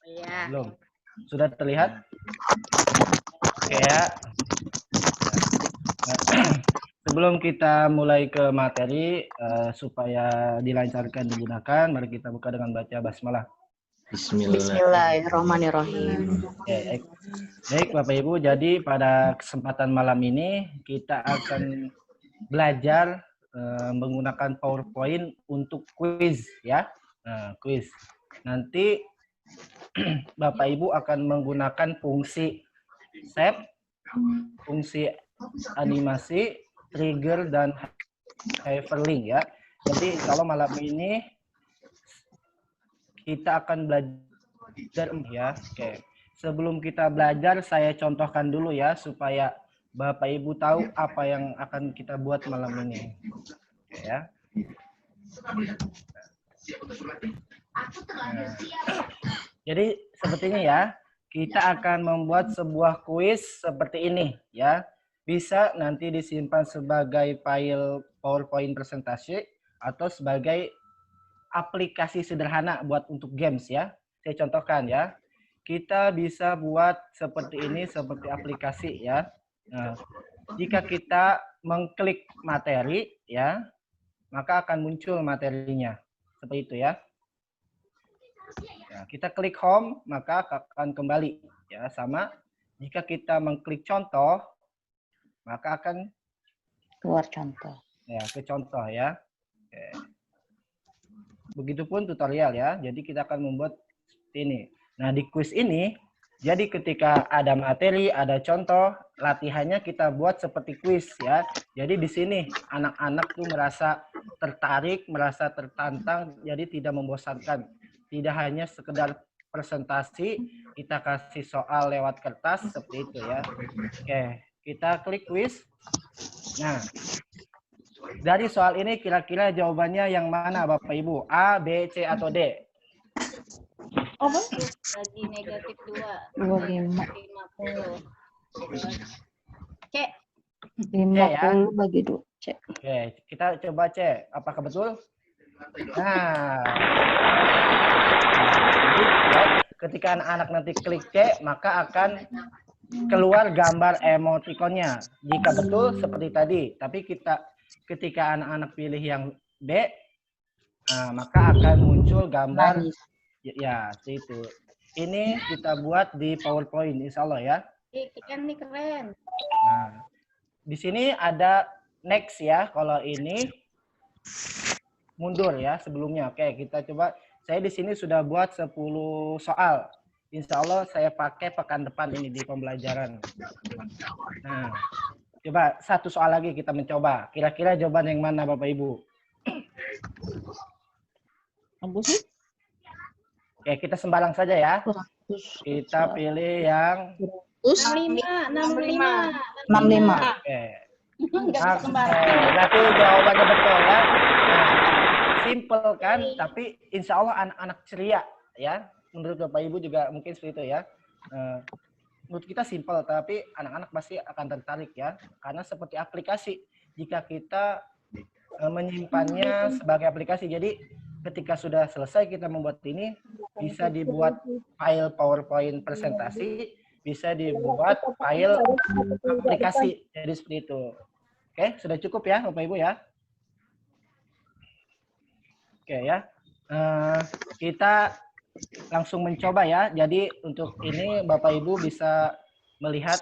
Iya. Belum. Sudah terlihat? Oke ya. Sebelum kita mulai ke materi, supaya dilancarkan digunakan, mari kita buka dengan baca basmalah. Bismillahirrahmanirrahim. Oke, baik Bapak Ibu, jadi pada kesempatan malam ini kita akan belajar menggunakan PowerPoint untuk quiz ya. Nah, quiz. Nanti Bapak Ibu akan menggunakan fungsi save, fungsi animasi, trigger, dan hyperlink ya. Jadi kalau malam ini kita akan belajar ya. Oke. Sebelum kita belajar, saya contohkan dulu ya supaya Bapak Ibu tahu apa yang akan kita buat malam ini. Oke ya. Nah, jadi sepertinya ya, kita akan membuat sebuah kuis seperti ini ya. Bisa nanti disimpan sebagai file PowerPoint presentasi atau sebagai aplikasi sederhana buat untuk games ya. Saya contohkan ya. Kita bisa buat seperti ini, seperti aplikasi ya. Nah, jika kita mengklik materi ya, maka akan muncul materinya. Seperti itu ya. Nah, kita klik home, maka akan kembali ya, sama jika kita mengklik contoh, maka akan Keluar contoh. ya ke contoh ya. Oke. Begitupun tutorial ya. Jadi kita akan membuat seperti ini. Nah, di quiz ini, jadi ketika ada materi, ada contoh, latihannya kita buat seperti quiz ya. Jadi di sini anak-anak tuh merasa tertarik, merasa tertantang, jadi tidak membosankan. Tidak hanya sekedar presentasi, kita kasih soal lewat kertas, seperti itu ya. Oke, kita klik quiz. Nah, dari soal ini kira-kira jawabannya yang mana Bapak Ibu? A, B, C, atau D? Apa? Bagi negatif 2. 25. 50. C. 50 bagi 2. Cek. Oke, kita coba cek. Apakah betul? Nah, jadi ya, ketika anak-anak nanti klik C, maka akan keluar gambar emotikonnya. Jika betul seperti tadi, tapi ketika anak-anak pilih yang B, maka akan muncul gambar ya seperti itu. Ini kita buat di PowerPoint, insya Allah ya. Keren nih, keren. Nah, di sini ada next ya. Kalau ini mundur ya sebelumnya. Oke, kita coba. Saya di sini sudah buat 10 soal. Insya Allah saya pakai pekan depan ini di pembelajaran. Nah, coba satu soal lagi kita mencoba. Kira-kira jawaban yang mana Bapak Ibu? Apa sih? Oke, kita sembarang saja ya. Kita pilih yang 65. 65. Oke. Enggak sembarang. Berarti jawabannya betul ya. Nah, simple kan, tapi insya Allah anak-anak ceria ya. Menurut Bapak Ibu juga mungkin seperti itu ya. Menurut kita simple, tapi anak-anak pasti akan tertarik ya. Karena seperti aplikasi, jika kita menyimpannya sebagai aplikasi, jadi ketika sudah selesai kita membuat ini, bisa dibuat file PowerPoint presentasi, bisa dibuat file aplikasi. Jadi seperti itu. Oke, sudah cukup ya Bapak Ibu ya. Oke ya. Kita langsung mencoba ya. Jadi untuk ini Bapak Ibu bisa melihat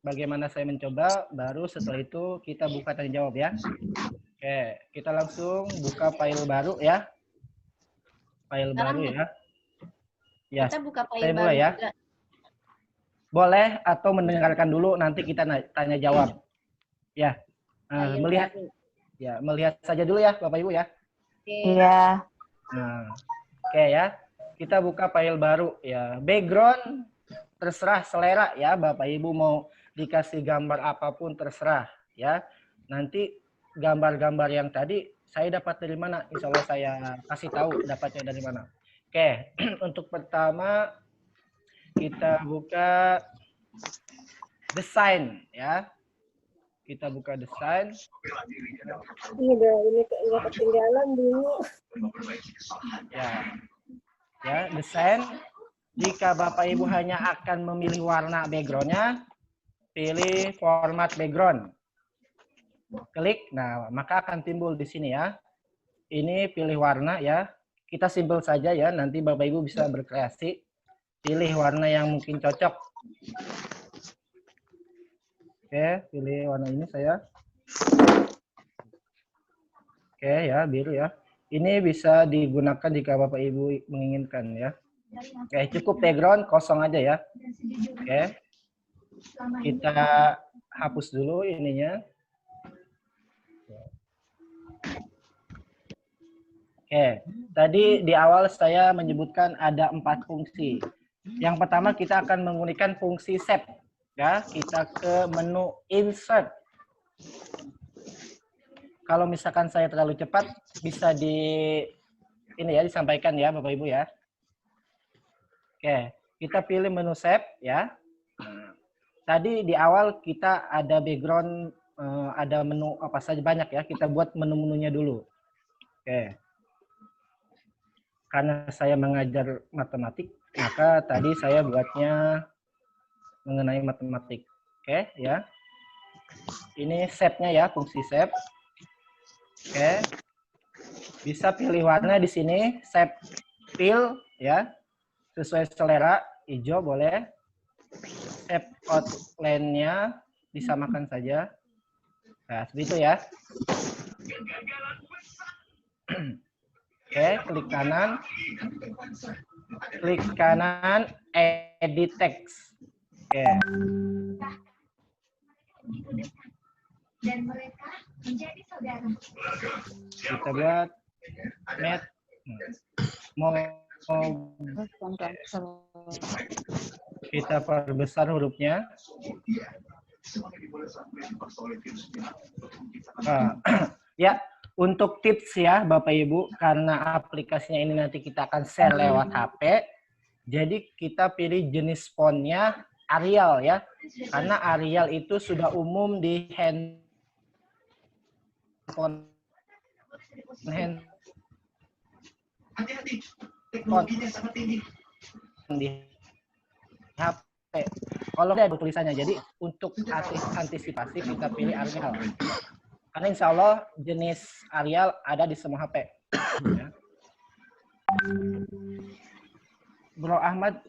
bagaimana saya mencoba, baru setelah itu kita buka tanya jawab ya. Oke, kita langsung buka file baru ya. File Sekarang baru ya. Ya, kita buka file saya baru mulai ya. juga. Boleh atau mendengarkan dulu, nanti kita tanya jawab. Ya, melihat baru. ya, melihat saja dulu ya Bapak Ibu ya. Oke. Iya. Nah, oke ya. Kita buka file baru ya. Background terserah selera ya, Bapak Ibu mau dikasih gambar apapun terserah ya. Nanti gambar-gambar yang tadi saya dapat dari mana? Insya Allah saya kasih tahu dapatnya dari mana. Oke, untuk pertama kita buka desain ya. Kita buka desain. Ini ketinggalan dulu. Ya, desain. Jika Bapak Ibu hanya akan memilih warna background-nya, pilih format background. Klik, nah maka akan timbul di sini ya. Ini pilih warna ya. Kita simpel saja ya, nanti Bapak Ibu bisa berkreasi. Pilih warna yang mungkin cocok. Oke, pilih warna ini saya. Oke ya, biru ya. Ini bisa digunakan jika Bapak Ibu menginginkan ya. Oke, cukup background kosong aja ya. Oke. Kita hapus dulu ininya. Oke, tadi di awal saya menyebutkan ada 4 fungsi. Yang pertama kita akan menggunakan fungsi save. Ya, kita ke menu insert. Kalau misalkan saya terlalu cepat, bisa disampaikan ya Bapak Ibu ya. Oke, kita pilih menu save ya. Tadi di awal kita ada background, ada menu apa saja banyak ya. Kita buat menu-menunya dulu. Oke. Karena saya mengajar matematik, maka tadi saya buatnya mengenai matematik. Oke, ya. Ini save-nya ya, fungsi save. Oke. Bisa pilih warna di sini, save fill ya. Sesuai selera, hijau boleh. Save outline-nya disamakan saja. Nah, seperti itu ya. Oke, klik kanan, edit text. Oke. Dan mereka menjadi saudara. Kita buat net. Mau kita perbesar hurufnya. Ya, untuk tips ya Bapak Ibu, karena aplikasinya ini nanti kita akan share lewat HP, jadi kita pilih jenis fontnya Arial ya, karena Arial itu sudah umum di handphone Teknologinya sangat tinggi. Di HP. Kalau ada tulisannya, jadi untuk antisipasi kita pilih Arial. Karena insya Allah jenis Arial ada di semua HP. Ya. Bro Ahmad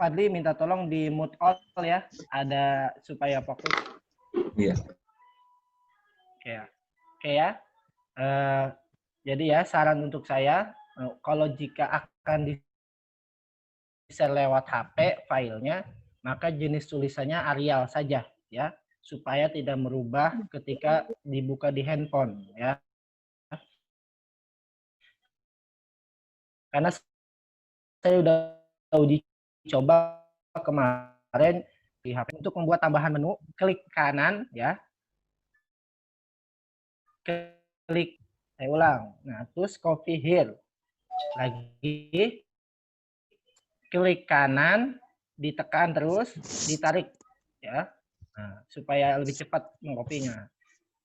Fadli minta tolong di mute all ya, ada supaya fokus. Iya. Oke ya. Jadi ya saran untuk saya, kalau jika akan di-share lewat HP filenya, maka jenis tulisannya Arial saja ya, supaya tidak merubah ketika dibuka di handphone ya. Karena saya udah uji coba kemarin di HP untuk membuat tambahan menu, klik kanan ya. Klik, saya ulang. Nah, terus copy here. Lagi klik kanan, ditekan terus, ditarik ya. Nah, supaya lebih cepat mengkopinya.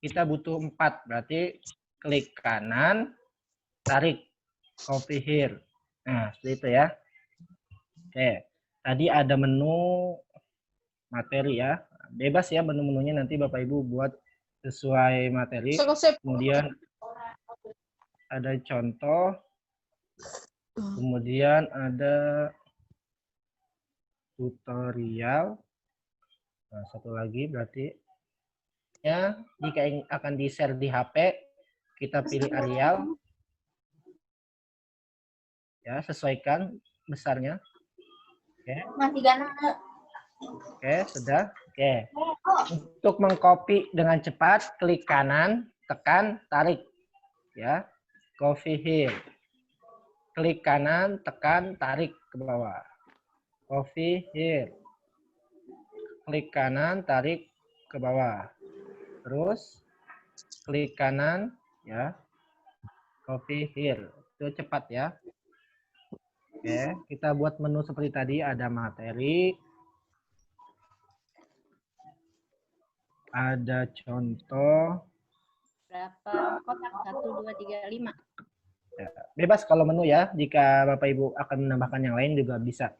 Kita butuh 4, berarti klik kanan, tarik, copy here. Nah, seperti itu ya. Oke, tadi ada menu materi ya. Bebas ya menu-menunya, nanti Bapak Ibu buat sesuai materi. Kemudian ada contoh. Kemudian ada tutorial. Nah, satu lagi berarti ya, jika akan di-share di HP, kita pilih Arial. Ya, sesuaikan besarnya. Oke. Oke, sudah. Oke. Untuk mengcopy dengan cepat, klik kanan, tekan, tarik. Ya. Copy here. Klik kanan, tekan, tarik ke bawah. Copy here. Klik kanan, tarik ke bawah. Terus klik kanan, ya. Copy here. Itu cepat ya. Oke, kita buat menu seperti tadi, ada materi, ada contoh. Berapa kotak? 1, 2, 3, 5. Ya, bebas kalau menu ya, jika Bapak Ibu akan menambahkan yang lain juga bisa.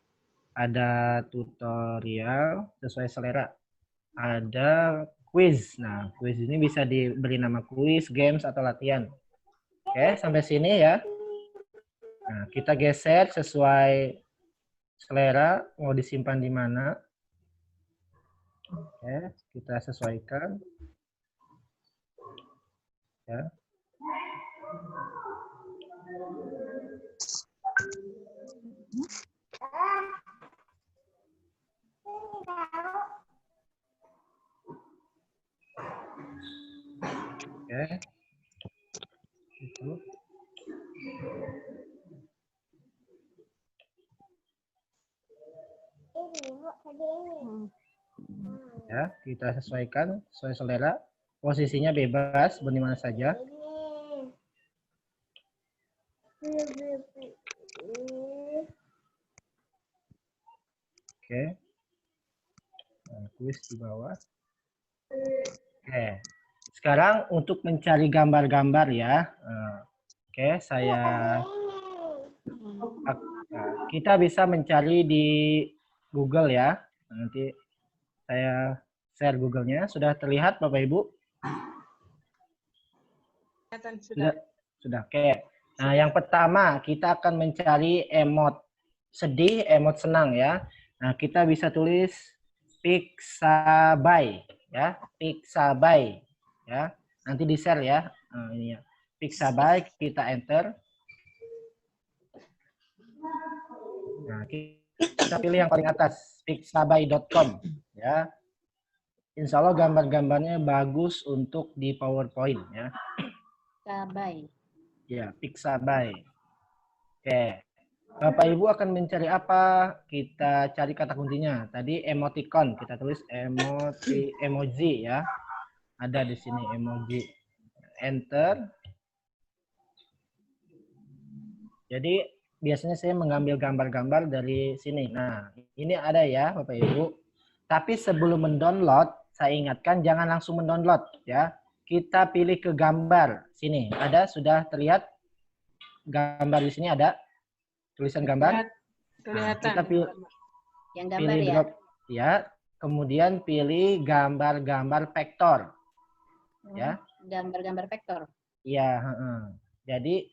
ada tutorial sesuai selera, ada quiz. Nah, quiz ini bisa diberi nama quiz, games, atau latihan. Oke, sampai sini ya. Nah, kita geser sesuai selera, mau disimpan di mana. Oke, kita sesuaikan. Ya. Oke. Itu. Ya, kita sesuaikan sesuai selera. Posisinya bebas, di mana saja. Oke. Nah, tulis di bawah. Oke. Sekarang untuk mencari gambar-gambar ya. Oke, kita bisa mencari di Google ya. Nanti saya share Google-nya. Sudah terlihat Bapak Ibu? Sudah. Oke. Nah, yang pertama kita akan mencari emot sedih, emot senang ya. Nah, kita bisa tulis Pixabay ya, Pixabay ya. Nanti di-share ya. Nah, ini ya. Pixabay, kita enter. Nah, kita pilih yang paling atas, pixabay.com ya. Insya Allah gambar-gambarnya bagus untuk di PowerPoint ya. Pixabay. Ya, Pixabay. Oke. Bapak Ibu akan mencari apa? Kita cari kata kuncinya. Tadi emoticon, kita tulis emoji ya. Ada di sini emoji. Enter. Jadi biasanya saya mengambil gambar-gambar dari sini. Nah, ini ada ya Bapak Ibu. Tapi sebelum mendownload, saya ingatkan jangan langsung mendownload ya. Kita pilih ke gambar. Sini, ada sudah terlihat gambar di sini ada tulisan gambar. Kelihatan. Nah, kita pilih yang gambar ya. Drop, ya. Kemudian pilih gambar-gambar vektor. Ya. Gambar-gambar vektor. Iya, jadi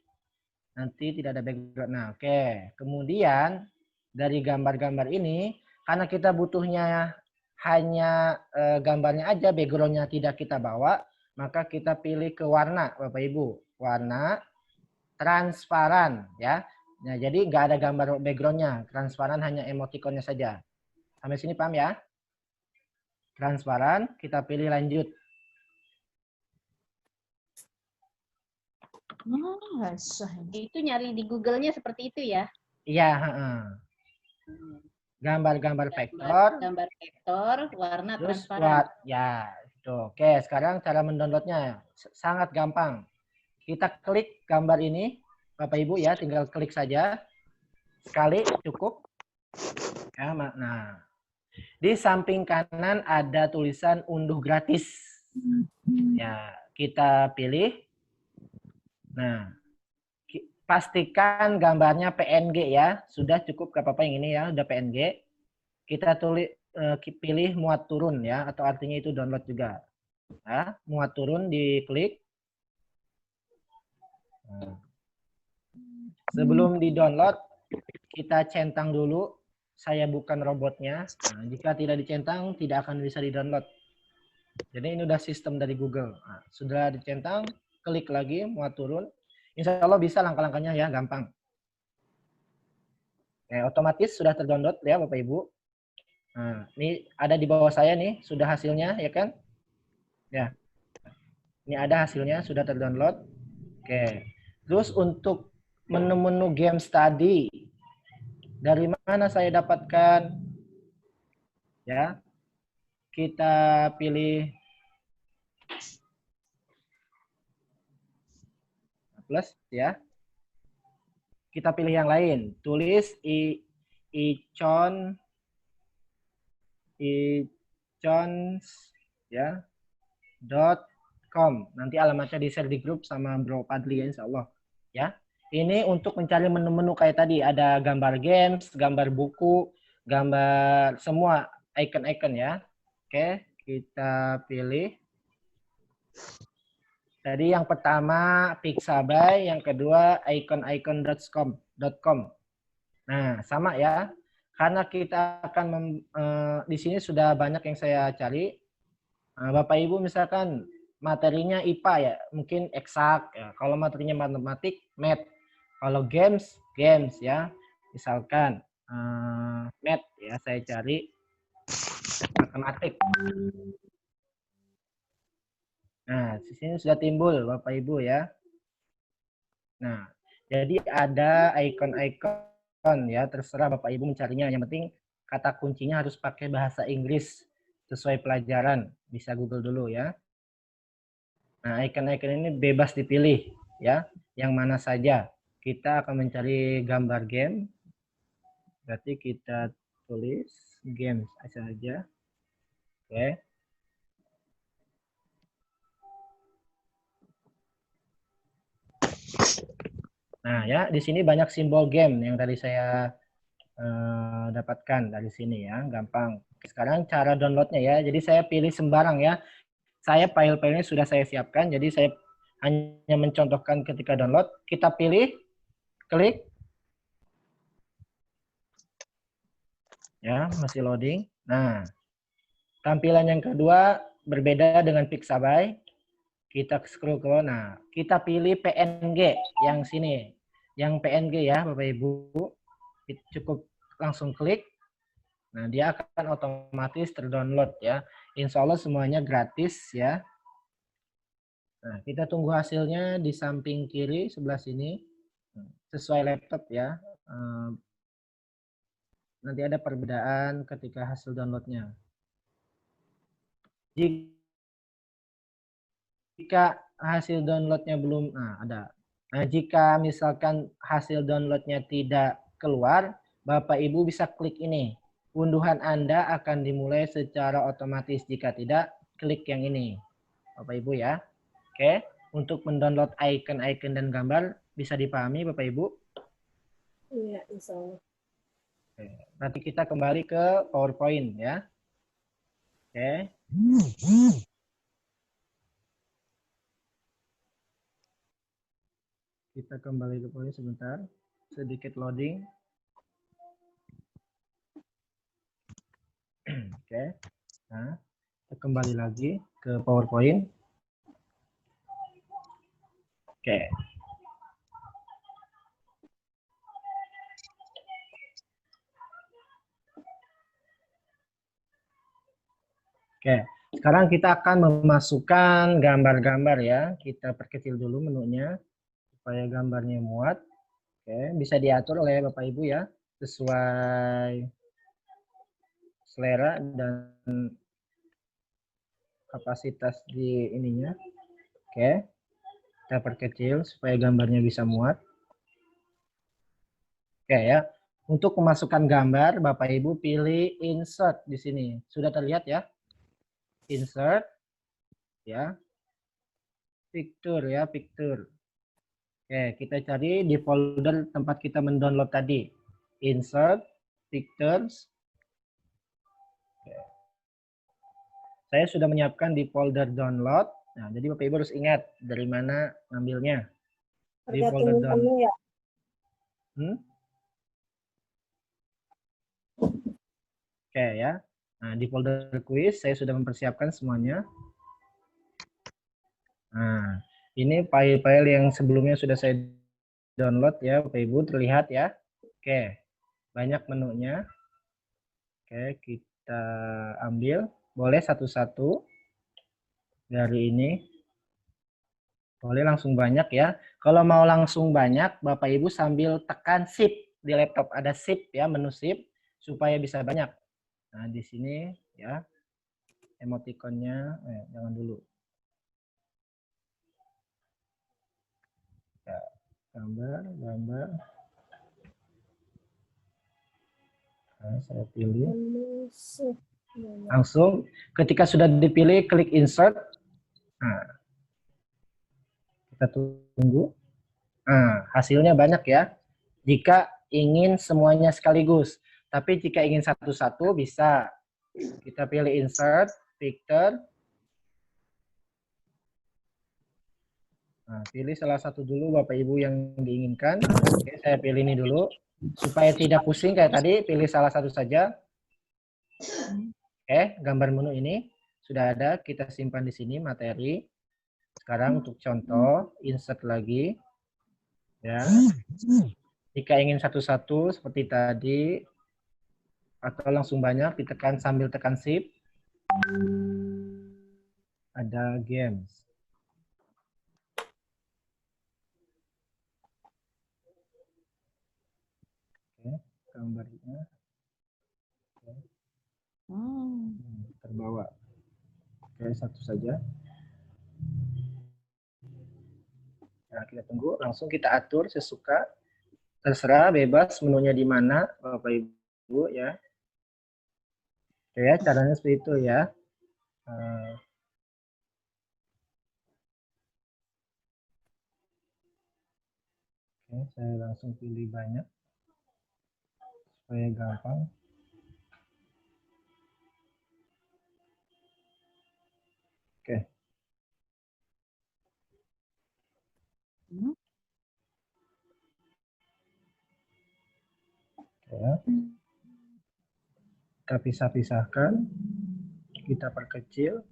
nanti tidak ada background. Nah, oke. Kemudian dari gambar-gambar ini karena kita butuhnya hanya gambarnya aja, backgroundnya tidak kita bawa, maka kita pilih ke warna, Bapak Ibu. Warna transparan ya. Nah, jadi nggak ada gambar backgroundnya, transparan hanya emoticonnya saja. Sampai sini paham ya? Transparan, kita pilih lanjut. Itu nyari di Google-nya seperti itu ya? Iya. Gambar-gambar vektor. Gambar vektor, warna terus transparan. Ya, itu. Oke, sekarang cara mendownloadnya sangat gampang. Kita klik gambar ini, Bapak Ibu ya, tinggal klik saja. Sekali cukup. Ya, nah, di samping kanan ada tulisan unduh gratis. Ya, kita pilih. Nah, pastikan gambarnya PNG ya. Sudah cukup gak apa-apa yang ini ya, udah PNG. Kita pilih muat turun ya, atau artinya itu download juga. Nah, muat turun diklik. Nah. Sebelum di-download, kita centang dulu. Saya bukan robotnya. Nah, jika tidak dicentang, tidak akan bisa di-download. Jadi ini udah sistem dari Google. Nah, sudah dicentang, klik lagi, muat turun. Insya Allah bisa langkah-langkahnya ya, gampang. Otomatis sudah terdownload ya Bapak Ibu. Nah, ini ada di bawah saya nih, sudah hasilnya ya kan? Ya. Ini ada hasilnya, sudah terdownload. Oke. Terus untuk menu-menu game study, dari mana saya dapatkan? Ya. Kita pilih plus ya. Kita pilih yang lain. Tulis icons ya .com. Nanti alamatnya di-share di grup sama Bro Padli ya, insya Allah. Ya. Ini untuk mencari menu-menu kayak tadi. Ada gambar games, gambar buku, gambar semua icon-icon ya. Oke, kita pilih. Tadi yang pertama Pixabay, yang kedua icon-icon.com. Nah, sama ya. Karena kita akan di sini sudah banyak yang saya cari. Bapak Ibu misalkan materinya IPA ya, mungkin eksak ya. Kalau materinya matematik, math. Kalau games ya. Misalkan math ya, saya cari matematik. Nah, di sini sudah timbul Bapak Ibu ya. Nah, jadi ada icon-icon ya, terserah Bapak Ibu mencarinya. Yang penting kata kuncinya harus pakai bahasa Inggris sesuai pelajaran. Bisa Google dulu ya. Nah, icon-icon ini bebas dipilih ya, yang mana saja. Kita akan mencari gambar game. Berarti kita tulis games saja. Oke. Nah, ya, di sini banyak simbol game yang tadi saya dapatkan dari sini ya, gampang. Sekarang cara downloadnya ya, jadi saya pilih sembarang ya. Saya file-filenya sudah saya siapkan, jadi saya hanya mencontohkan ketika download. Kita pilih, klik. Ya, masih loading. Nah, tampilan yang kedua berbeda dengan Pixabay. Kita scroll ke bawah. Nah, kita pilih PNG yang sini. Yang PNG ya, Bapak Ibu. Cukup langsung klik. Nah, dia akan otomatis terdownload ya. Insya Allah semuanya gratis ya. Nah, kita tunggu hasilnya di samping kiri sebelah sini. Sesuai laptop ya. Nanti ada perbedaan ketika hasil downloadnya. Jika hasil downloadnya belum, ada. Nah, jika misalkan hasil downloadnya tidak keluar, Bapak Ibu bisa klik ini. Unduhan Anda akan dimulai secara otomatis. Jika tidak, klik yang ini. Bapak Ibu ya. Oke, untuk mendownload icon-icon dan gambar bisa dipahami Bapak Ibu? Iya, insya Allah. Oke. Nanti kita kembali ke PowerPoint ya. Oke. Kita kembali ke PowerPoint sebentar. Sedikit loading. Oke. Nah, kita kembali lagi ke PowerPoint. Oke. Oke, sekarang kita akan memasukkan gambar-gambar ya. Kita perkecil dulu menunya supaya gambarnya muat. Oke, bisa diatur oleh Bapak Ibu ya, sesuai selera dan kapasitas di ininya. Oke, kita perkecil supaya gambarnya bisa muat. Oke ya, untuk memasukkan gambar, Bapak Ibu pilih insert di sini. Sudah terlihat ya? Insert, ya. Picture ya, picture. Oke, kita cari di folder tempat kita mendownload tadi. Insert, pictures. Oke. Saya sudah menyiapkan di folder download. Nah, jadi Bapak Ibu harus ingat dari mana ngambilnya. Di folder download. Ya. Oke ya. Nah, di folder quiz saya sudah mempersiapkan semuanya. Nah, ini file-file yang sebelumnya sudah saya download ya, Bapak Ibu, terlihat ya. Oke, banyak menunya. Oke, kita ambil. Boleh satu-satu dari ini. Boleh langsung banyak ya. Kalau mau langsung banyak, Bapak Ibu sambil tekan shift di laptop. Ada shift ya, menu shift, supaya bisa banyak. Nah, di sini ya, emoticonnya, jangan dulu. Ya, gambar. Nah, saya pilih. Langsung, ketika sudah dipilih, klik insert. Nah, kita tunggu. Nah, hasilnya banyak ya. Jika ingin semuanya sekaligus. Tapi jika ingin satu-satu bisa. Kita pilih insert, picture. Nah, pilih salah satu dulu Bapak Ibu yang diinginkan. Oke, saya pilih ini dulu. Supaya tidak pusing kayak tadi, pilih salah satu saja. Oke, gambar menu ini sudah ada. Kita simpan di sini materi. Sekarang untuk contoh, insert lagi. Ya. Jika ingin satu-satu seperti tadi, atau langsung banyak, ditekan sambil tekan shift. Ada games. Oke, gambarnya. Oke. Terbawa. Oke, satu saja. Nah, kita tunggu, langsung kita atur sesuka. Terserah, bebas menunya di mana, Bapak Ibu ya. Oke ya, caranya seperti itu ya. Oke, saya langsung pilih banyak supaya gampang. Oke. Ya. Kita pisah-pisahkan, kita perkecil.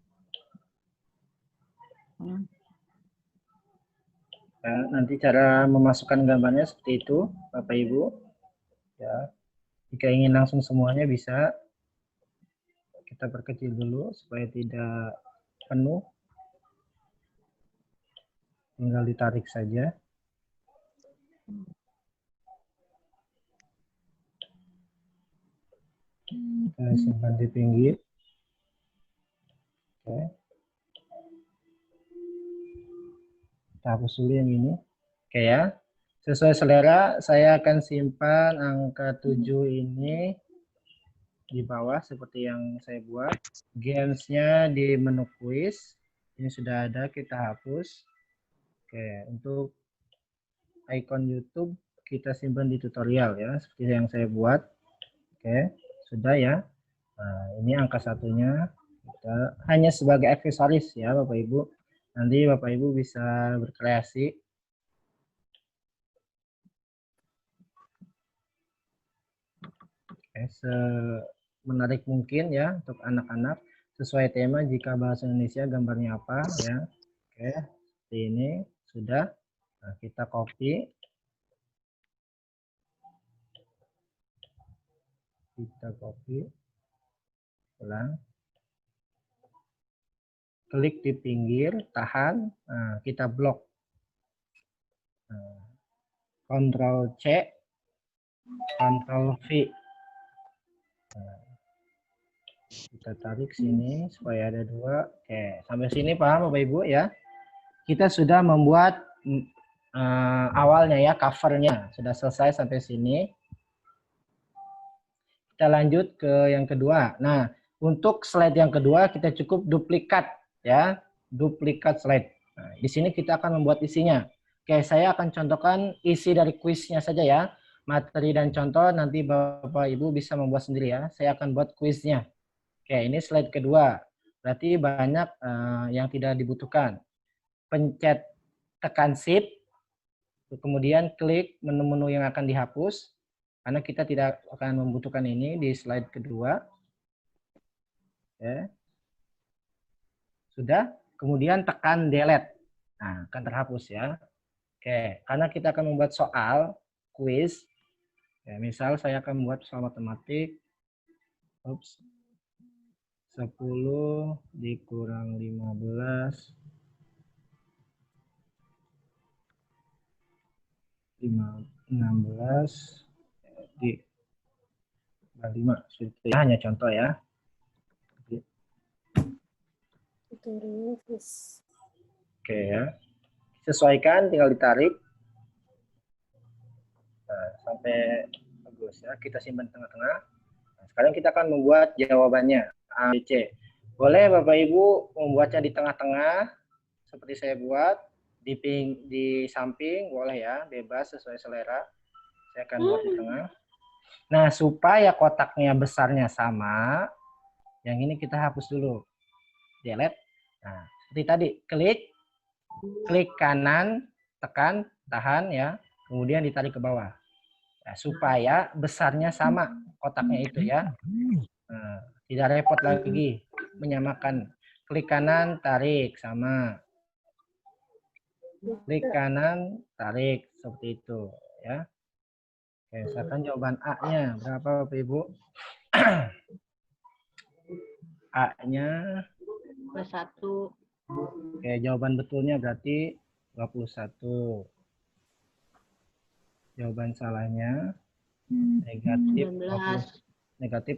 Ya, nanti cara memasukkan gambarnya seperti itu, Bapak Ibu. Ya, jika ingin langsung semuanya bisa. Kita perkecil dulu supaya tidak penuh. Tinggal ditarik saja. Kita simpan di pinggir. Oke. Kita hapus dulu yang ini. Oke ya. Sesuai selera, saya akan simpan angka 7 ini di bawah seperti yang saya buat. Games-nya di menu quiz. Ini sudah ada, kita hapus. Oke, untuk icon YouTube kita simpan di tutorial ya, seperti yang saya buat. Oke, sudah ya. Nah, ini angka satunya. Kita hanya sebagai aksesoris ya Bapak Ibu. Nanti Bapak Ibu bisa berkreasi. Oke, semenarik mungkin ya untuk anak-anak. Sesuai tema, jika bahasa Indonesia gambarnya apa ya. Oke, seperti ini sudah. Nah, kita copy. Kita copy. Ulang. Klik di pinggir, tahan. Nah, kita blok. Nah, Ctrl C, Ctrl V. Nah, kita tarik sini supaya ada dua. Oke, sampai sini paham Bapak Ibu ya. Kita sudah membuat awalnya ya, covernya sudah selesai sampai sini. Kita lanjut ke yang kedua. Nah, untuk slide yang kedua kita cukup duplikat ya, duplikat slide. Nah, di sini kita akan membuat isinya. Oke, saya akan contohkan isi dari kuisnya saja ya. Materi dan contoh nanti Bapak Ibu bisa membuat sendiri ya. Saya akan buat kuisnya. Oke, ini slide kedua. Berarti banyak yang tidak dibutuhkan. Pencet tekan shift, kemudian klik menu-menu yang akan dihapus. Karena kita tidak akan membutuhkan ini di slide kedua. Oke. Sudah. Kemudian tekan delete. Nah, akan terhapus ya. Oke, karena kita akan membuat soal, quiz. Ya, misal saya akan membuat soal matematik. 10 dikurang 15. 16 di 5. Hanya contoh ya. Oke ya. Sesuaikan, tinggal ditarik. Nah, sampai bagus ya. Kita simpan tengah-tengah. Nah, sekarang kita akan membuat jawabannya A, B, C. Boleh Bapak Ibu membuatnya di tengah-tengah seperti saya buat, di samping boleh ya, bebas sesuai selera. Saya akan buat di tengah. Nah, supaya kotaknya besarnya sama, yang ini kita hapus dulu. Delete. Nah, seperti tadi, klik kanan, tekan, tahan ya, kemudian ditarik ke bawah. Nah, supaya besarnya sama kotaknya itu ya. Nah, tidak repot lagi menyamakan. Klik kanan, tarik, sama. Klik kanan, tarik, seperti itu ya. Oke, misalkan jawaban A-nya berapa Bapak Ibu? A-nya 21. oke, jawaban betulnya berarti 21. Jawaban salahnya negatif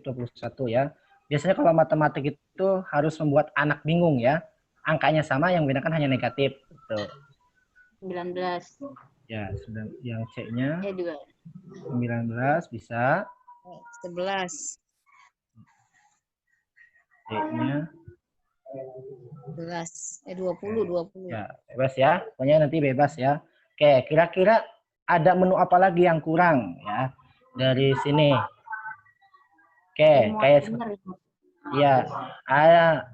21 ya. Biasanya kalau matematik itu harus membuat anak bingung ya. Angkanya sama, yang membedakan hanya negatif. Tuh. 19. Ya, yang C-nya 2. 19 bisa. 11. D-nya 20. ya, bebas ya. Pokoknya nanti bebas ya. Oke, kira-kira ada menu apa lagi yang kurang ya dari sini? Oke, kayak ya,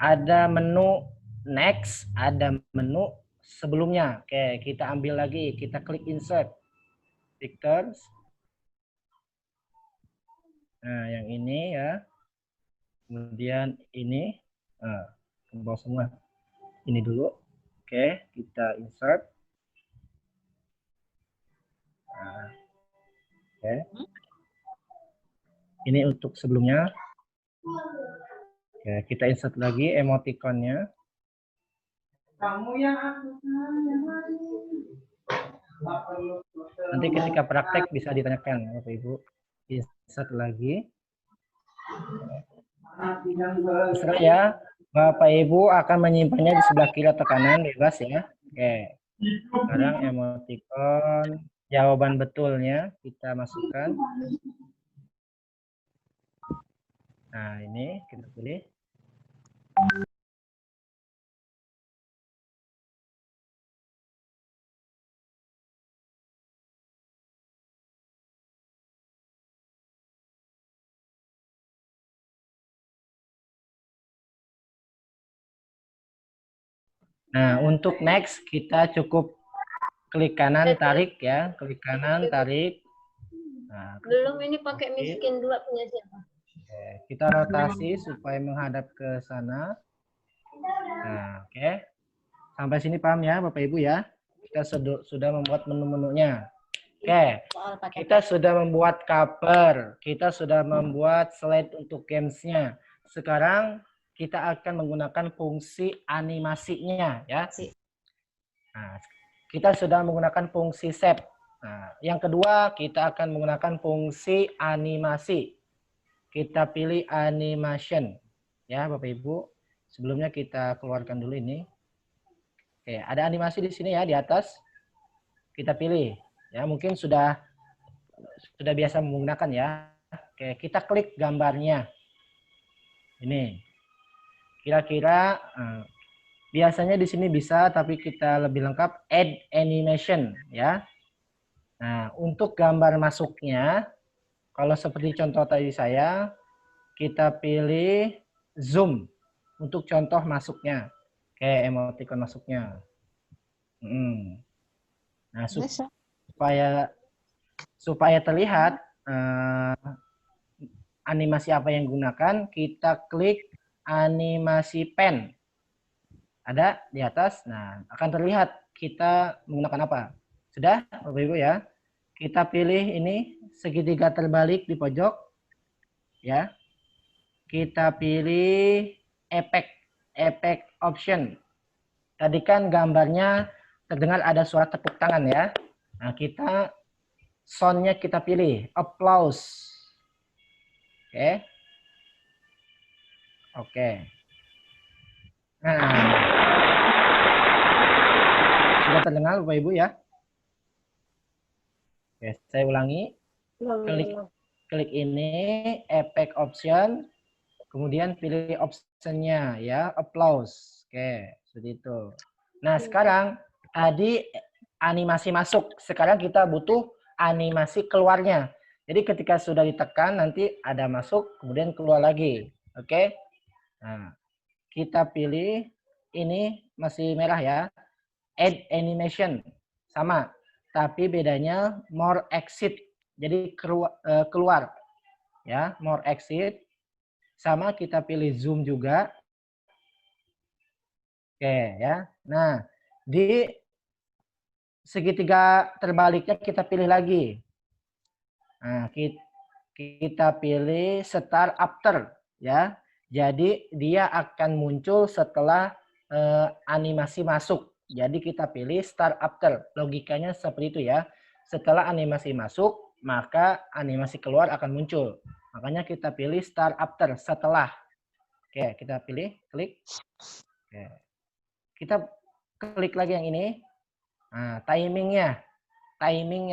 ada menu next, ada menu sebelumnya. Oke, kita ambil lagi, kita klik insert pictures. Nah, yang ini ya. Kemudian ini ke bawah semua. Ini dulu. Oke, kita insert. Nah, oke. Ini untuk sebelumnya. Oke, kita insert lagi emoticonnya. Nanti ketika praktek bisa ditanyakan Bapak Ibu. Insert lagi. Terserah ya. Bapak Ibu akan menyimpannya di sebelah kiri atau kanan, bebas ya. Oke. Sekarang emoticon jawaban betulnya kita masukkan. Nah, ini kita pilih. Nah, untuk next kita cukup klik kanan tarik ya, klik kanan tarik. Nah, Belum ini pakai miskin 2 punya siapa? oke. Kita rotasi supaya menghadap ke sana. Nah, oke. Sampai sini paham ya Bapak Ibu ya? Kita sudah membuat menu-menunya. Oke. Kita sudah membuat cover, kita sudah membuat slide untuk gamesnya. Sekarang kita akan menggunakan fungsi animasinya ya. Nah, kita sudah menggunakan fungsi save. Nah, yang kedua kita akan menggunakan fungsi animasi. Kita pilih animation ya Bapak Ibu. Sebelumnya kita keluarkan dulu ini. Oke, ada animasi di sini ya di atas. Kita pilih ya, mungkin sudah biasa menggunakan ya. Oke, kita klik gambarnya. Ini. Kira-kira biasanya di sini bisa, tapi kita lebih lengkap add animation ya. Nah, untuk gambar masuknya, kalau seperti contoh tadi saya, kita pilih zoom untuk contoh masuknya. Oke, emoticon masuknya. Nah, supaya terlihat animasi apa yang digunakan, kita klik animasi pen. Ada di atas. Nah, akan terlihat kita menggunakan apa. Sudah, Bapak Ibu ya? Kita pilih ini segitiga terbalik di pojok. Ya. Kita pilih effect option. Tadi kan gambarnya terdengar ada suara tepuk tangan ya. Nah, kita sound-nya kita pilih applause. Oke. Oke. Nah, sudah terdengar Bapak Ibu ya? Oke, saya ulangi. Klik ini, effect option, kemudian pilih optionnya ya, applause. Oke, seperti itu. Nah, sekarang tadi animasi masuk. Sekarang kita butuh animasi keluarnya. Jadi ketika sudah ditekan nanti ada masuk, kemudian keluar lagi. Oke. Nah, kita pilih ini masih merah ya. Add animation sama, tapi bedanya more exit. Jadi keluar ya, more exit. Sama kita pilih zoom juga. Oke ya. Nah, di segitiga terbaliknya kita pilih lagi. Nah, kita pilih start after ya. Jadi dia akan muncul setelah animasi masuk. Jadi kita pilih start after. Logikanya seperti itu ya. Setelah animasi masuk, maka animasi keluar akan muncul. Makanya kita pilih start after, setelah. Oke, kita pilih, klik. Oke. Kita klik lagi yang ini. Nah, timingnya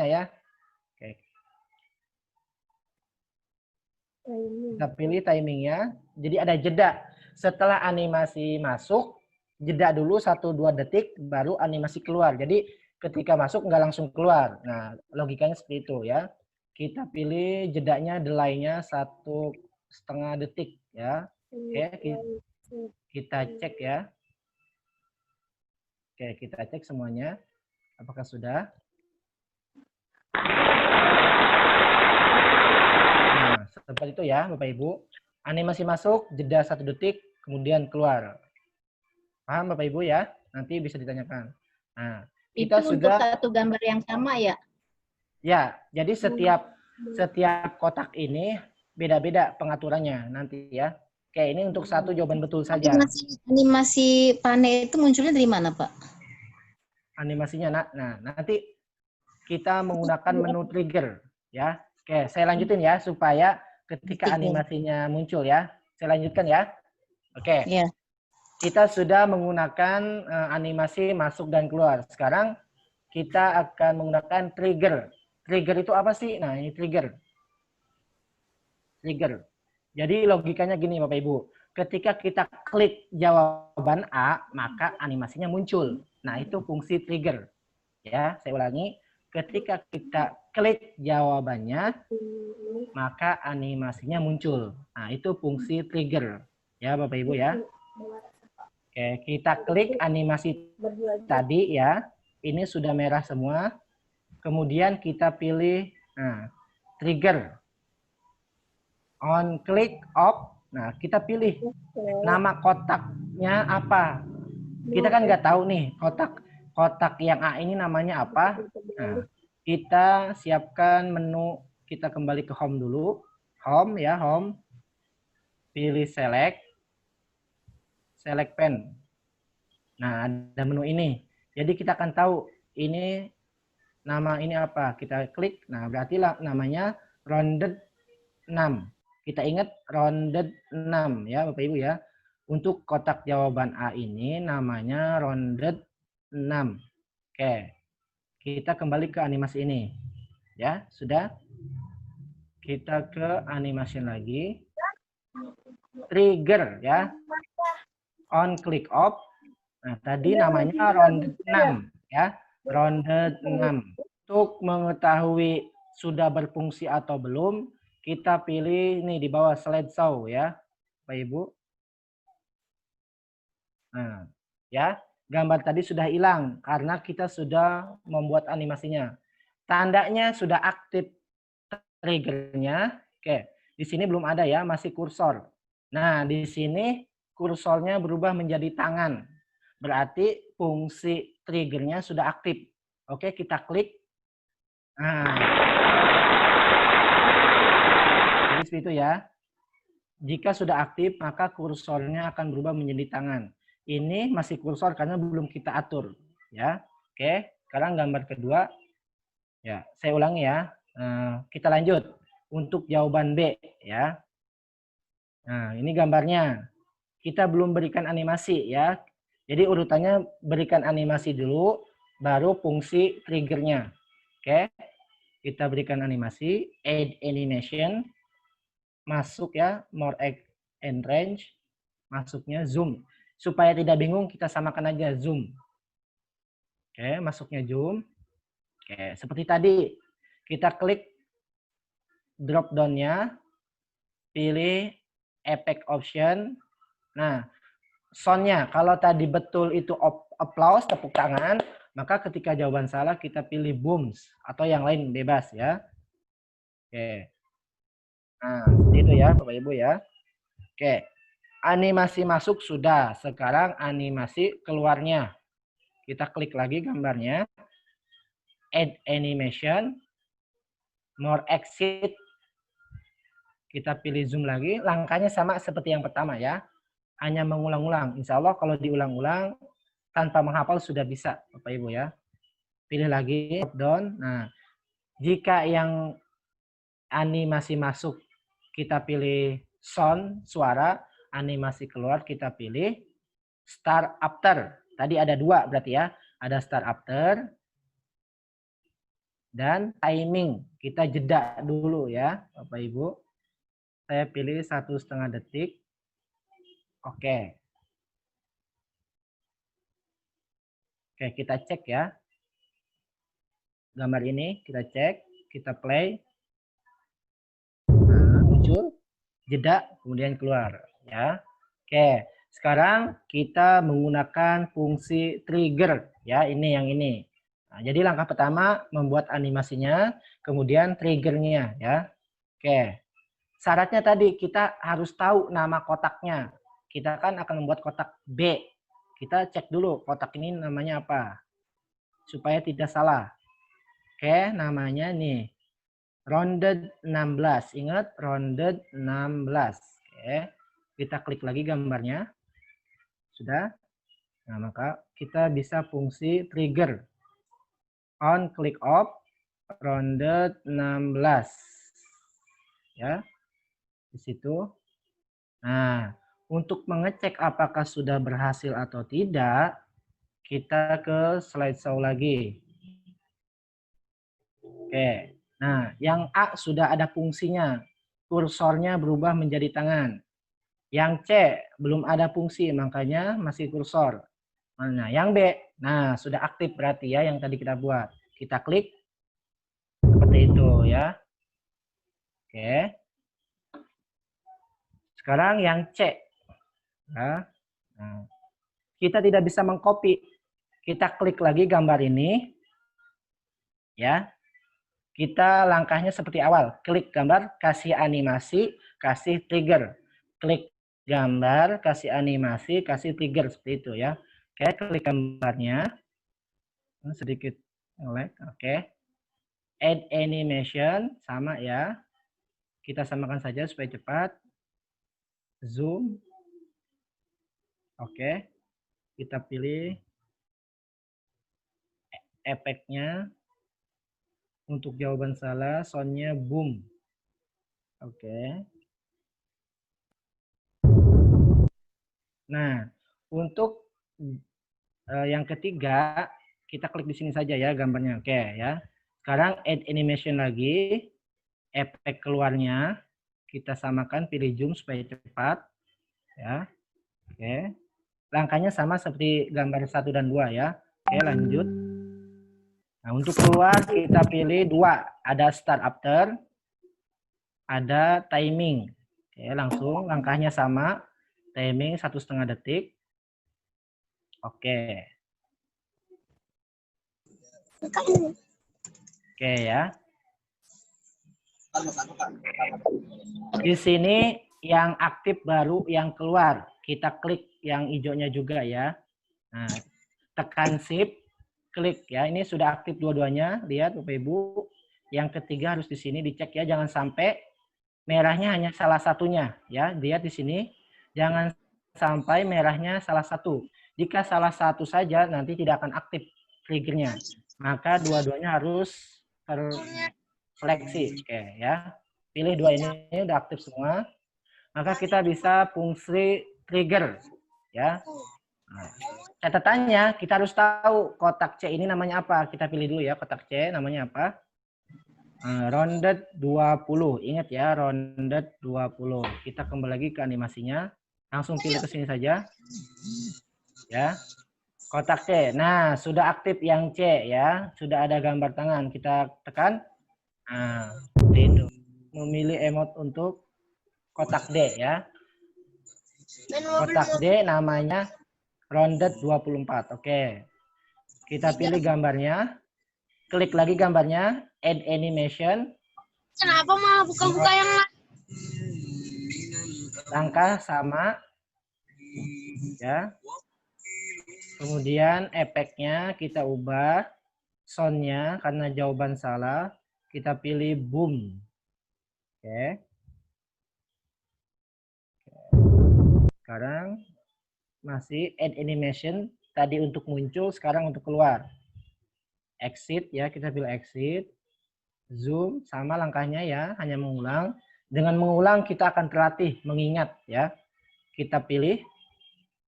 ya. Oke. Kita pilih timingnya. Jadi ada jeda. Setelah animasi masuk, jeda dulu 1-2 detik, baru animasi keluar. Jadi ketika masuk nggak langsung keluar. Nah, logikanya seperti itu ya. Kita pilih jedanya, delay-nya 1,5 detik ya. Oke, kita cek ya. Oke, kita cek semuanya. Apakah sudah? Nah, seperti itu ya, Bapak Ibu. Animasi masuk, jeda 1 detik, kemudian keluar. Paham Bapak Ibu ya? Nanti bisa ditanyakan. Nah, kita Itu sudah untuk satu gambar yang sama ya? Ya, jadi setiap kotak ini beda-beda pengaturannya nanti ya. Oke, ini untuk satu jawaban betul saja. Animasi panel itu munculnya dari mana, Pak? Animasinya, nah nanti kita menggunakan menu trigger ya. Oke, saya lanjutin ya supaya ketika animasinya muncul ya. Saya lanjutkan ya. Oke. Ya. Kita sudah menggunakan animasi masuk dan keluar. Sekarang kita akan menggunakan trigger. Trigger itu apa sih? Nah, ini trigger. Trigger. Jadi logikanya gini Bapak Ibu. Ketika kita klik jawaban A, maka animasinya muncul. Nah, itu fungsi trigger. Ya, saya ulangi. Ketika kita klik jawabannya, maka animasinya muncul. Nah, itu fungsi trigger. Ya, Bapak Ibu ya. Oke, kita klik animasi tadi ya. Ini sudah merah semua. Kemudian kita pilih trigger. On click off. Nah, kita pilih nama kotaknya apa. Kita kan nggak tahu nih kotak yang A ini namanya apa. Nah, kita siapkan menu. Kita kembali ke home dulu. Home ya, home. Pilih select. Select pen. Nah, ada menu ini. Jadi kita akan tahu ini nama ini apa. Kita klik. Nah, berarti namanya rounded 6. Kita ingat rounded 6 ya Bapak Ibu ya. Untuk kotak jawaban A ini namanya rounded 6. Oke. Kita kembali ke animasi ini. Ya, sudah. Kita ke animation lagi. Trigger ya. On click off. Nah, tadi namanya rounded 6 ya. Rounded 6. Untuk mengetahui sudah berfungsi atau belum, kita pilih nih di bawah slideshow ya, Bapak Ibu. Nah, ya, gambar tadi sudah hilang karena kita sudah membuat animasinya. Tandanya sudah aktif triggernya. Oke, di sini belum ada ya, masih kursor. Nah, di sini kursornya berubah menjadi tangan. Berarti fungsi triggernya sudah aktif. Oke, kita klik. Nah, jadi seperti itu ya. Jika sudah aktif, maka kursornya akan berubah menjadi tangan. Ini masih kursor karena belum kita atur. Ya, oke. Sekarang gambar kedua. Ya, saya ulangi ya. Kita lanjut untuk jawaban B ya. Nah, ini gambarnya. Kita belum berikan animasi ya. Jadi urutannya berikan animasi dulu, baru fungsi triggernya. Oke, kita berikan animasi, add animation, masuk ya, more and range, masuknya zoom. Supaya tidak bingung, kita samakan aja zoom. Oke, masuknya zoom. Oke, seperti tadi, kita klik drop down-nya, pilih effect option. Nah, sound-nya, kalau tadi betul itu applause, tepuk tangan, maka ketika jawaban salah kita pilih booms atau yang lain bebas ya. Oke. Nah, seperti itu ya Bapak Ibu ya. Oke. Animasi masuk sudah. Sekarang animasi keluarnya. Kita klik lagi gambarnya. Add animation. More exit. Kita pilih zoom lagi. Langkahnya sama seperti yang pertama ya. Hanya mengulang-ulang. Insya Allah kalau diulang-ulang tanpa menghafal sudah bisa Bapak Ibu ya. Pilih lagi drop down. Nah, jika yang animasi masuk kita pilih sound, suara. Animasi keluar kita pilih start after. Tadi ada 2 berarti ya. Ada start after dan timing. Kita jeda dulu ya Bapak Ibu. Saya pilih 1,5 detik. Oke. Oke, kita cek ya. Gambar ini kita cek, kita play. Nah, muncul, jeda, kemudian keluar ya. Oke, sekarang kita menggunakan fungsi trigger ya, ini yang ini. Nah, jadi langkah pertama membuat animasinya, kemudian triggernya ya. Oke. Syaratnya tadi kita harus tahu nama kotaknya. Kita kan akan membuat kotak B. Kita cek dulu kotak ini namanya apa. Supaya tidak salah. Oke, namanya nih. Rounded 16. Ingat, rounded 16. Oke. Kita klik lagi gambarnya. Sudah. Nah, maka kita bisa fungsi trigger. On, click off, rounded 16. Ya. Di situ. Nah, untuk mengecek apakah sudah berhasil atau tidak, kita ke slideshow lagi. Oke. Nah, yang A sudah ada fungsinya. Kursornya berubah menjadi tangan. Yang C belum ada fungsi, makanya masih kursor. Nah, yang B, nah sudah aktif berarti ya yang tadi kita buat. Kita klik seperti itu ya. Oke. Sekarang yang C. Ya. Nah, kita tidak bisa mengcopy. Kita klik lagi gambar ini. Ya. Kita langkahnya seperti awal. Klik gambar, kasih animasi, kasih trigger. Klik gambar, kasih animasi, kasih trigger seperti itu ya. Oke, klik gambarnya. Sedikit nge-lag. Oke. Add animation sama ya. Kita samakan saja supaya cepat. Zoom. Oke. Kita pilih efeknya. Untuk jawaban salah, soundnya boom. Oke. Nah, untuk yang ketiga, kita klik di sini saja ya gambarnya. Oke ya. Sekarang add animation lagi. Efek keluarnya kita samakan, pilih zoom supaya cepat. Ya. Oke. Langkahnya sama seperti gambar 1 dan 2 ya. Oke, lanjut. Nah, untuk keluar kita pilih 2. Ada start after, ada timing. Oke, langsung langkahnya sama. Timing 1,5 detik. Oke. Oke ya. Di sini yang aktif baru yang keluar. Kita klik yang hijaunya juga ya. Nah, tekan shift, klik ya. Ini sudah aktif dua-duanya. Lihat Bapak Ibu. Yang ketiga harus di sini dicek ya. Jangan sampai merahnya hanya salah satunya ya. Lihat di sini. Jangan sampai merahnya salah satu. Jika salah satu saja nanti tidak akan aktif triggernya. Maka dua-duanya harus terseleksi. Oke ya. Pilih 2 ini udah aktif semua. Maka kita bisa fungsi trigger ya. Nah, catatannya kita harus tahu kotak C ini namanya apa. Kita pilih dulu ya kotak C namanya apa. Rounded 20. Ingat ya, rounded 20. Kita kembali lagi ke animasinya. Langsung pilih ke sini saja. Ya. Kotak C. Nah, sudah aktif yang C ya. Sudah ada gambar tangan. Kita tekan. Nah, seperti itu. memilih emot untuk kotak D ya. Kotak D namanya rounded 24. Oke. Kita pilih gambarnya. Klik lagi gambarnya, add animation. Kenapa mah buka-buka yang lain? Langkah sama. Ya. Kemudian efeknya kita ubah. Soundnya karena jawaban salah. Kita pilih boom. Oke. Sekarang masih add animation. Tadi untuk muncul, sekarang untuk keluar. Exit ya, kita pilih exit. Zoom, sama langkahnya ya, hanya mengulang. Dengan mengulang kita akan terlatih mengingat ya. Kita pilih.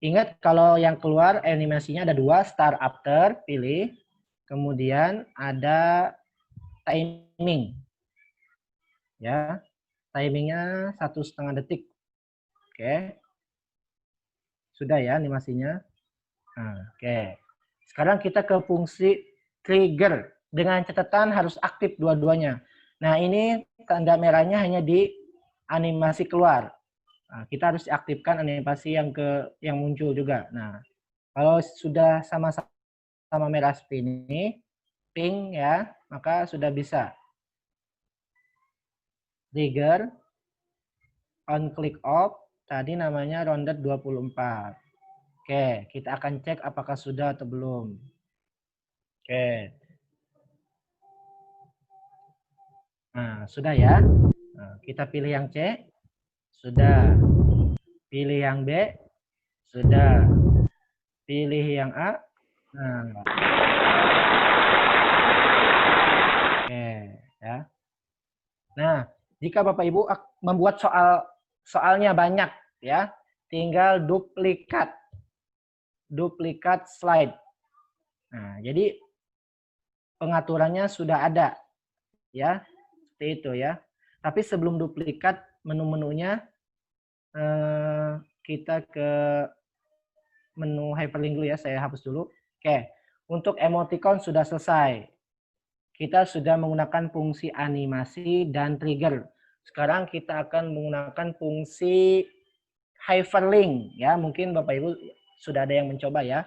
Ingat kalau yang keluar animasinya ada 2, start after, pilih. Kemudian ada timing. Ya, timingnya 1,5 detik. Oke. Sudah ya animasinya. Nah, oke. Sekarang kita ke fungsi trigger. Dengan catatan harus aktif dua-duanya. Nah, ini tanda merahnya hanya di animasi keluar. Nah, kita harus aktifkan animasi yang muncul juga. Nah, kalau sudah sama-sama merah seperti ini, pink ya, maka sudah bisa. Trigger, on click off, tadi namanya rounded 24. Oke, kita akan cek apakah sudah atau belum. Oke. Nah, sudah ya. Nah, kita pilih yang C. Sudah. Pilih yang B. Sudah. Pilih yang A. Nah. Oke, ya. Nah, jika Bapak Ibu membuat soalnya banyak ya, tinggal duplikat slide. Nah, jadi pengaturannya sudah ada ya. Seperti itu ya. Tapi sebelum duplikat menu-menunya kita ke menu hyperlink dulu ya, saya hapus dulu. Oke, untuk emoticon sudah selesai. Kita sudah menggunakan fungsi animasi dan trigger. Sekarang kita akan menggunakan fungsi hyperlink ya. Mungkin Bapak Ibu sudah ada yang mencoba ya.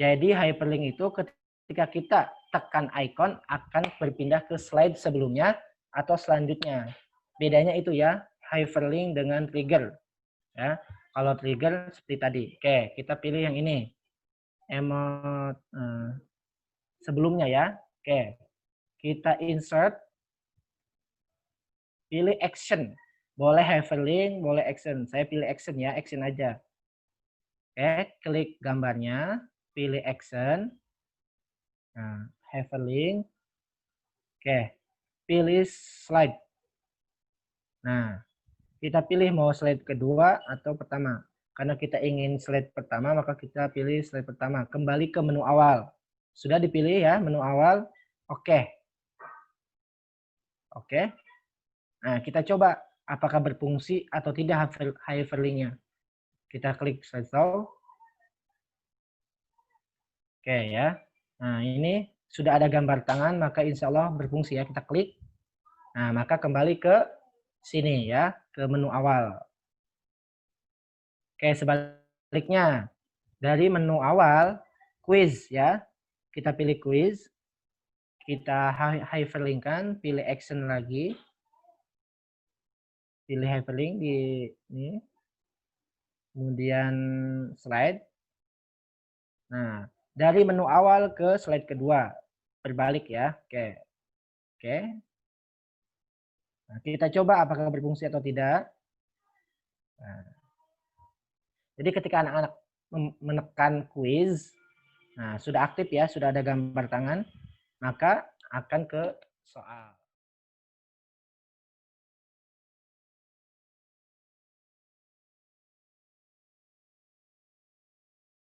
Jadi hyperlink itu ketika kita tekan icon akan berpindah ke slide sebelumnya atau selanjutnya. Bedanya itu ya, hyperlink dengan trigger. Ya, kalau trigger seperti tadi. Oke, kita pilih yang ini. Emot sebelumnya ya. Oke. Kita insert. Pilih action. Boleh hyperlink, boleh action. Saya pilih action ya, action aja. Oke, klik gambarnya, pilih action. Nah, hyperlink. Oke. Pilih slide. Nah, kita pilih mau slide kedua atau pertama. Karena kita ingin slide pertama, maka kita pilih slide pertama. Kembali ke menu awal. Sudah dipilih ya, menu awal. Oke. Oke. Nah, kita coba apakah berfungsi atau tidak hyperlink-nya. Kita klik slide show. Oke ya. Nah, ini sudah ada gambar tangan, maka insya Allah berfungsi ya. Kita klik. Nah, maka kembali ke sini ya, ke menu awal. Oke, sebaliknya. Dari menu awal, quiz ya. Kita pilih quiz. Kita hyperlinkkan, pilih action lagi. Pilih hyperlink di ini. Kemudian slide. Nah, dari menu awal ke slide kedua. Berbalik ya. Oke. Oke. Nah, kita coba apakah berfungsi atau tidak. Nah, jadi ketika anak-anak menekan quiz, nah sudah aktif ya, sudah ada gambar tangan, maka akan ke soal.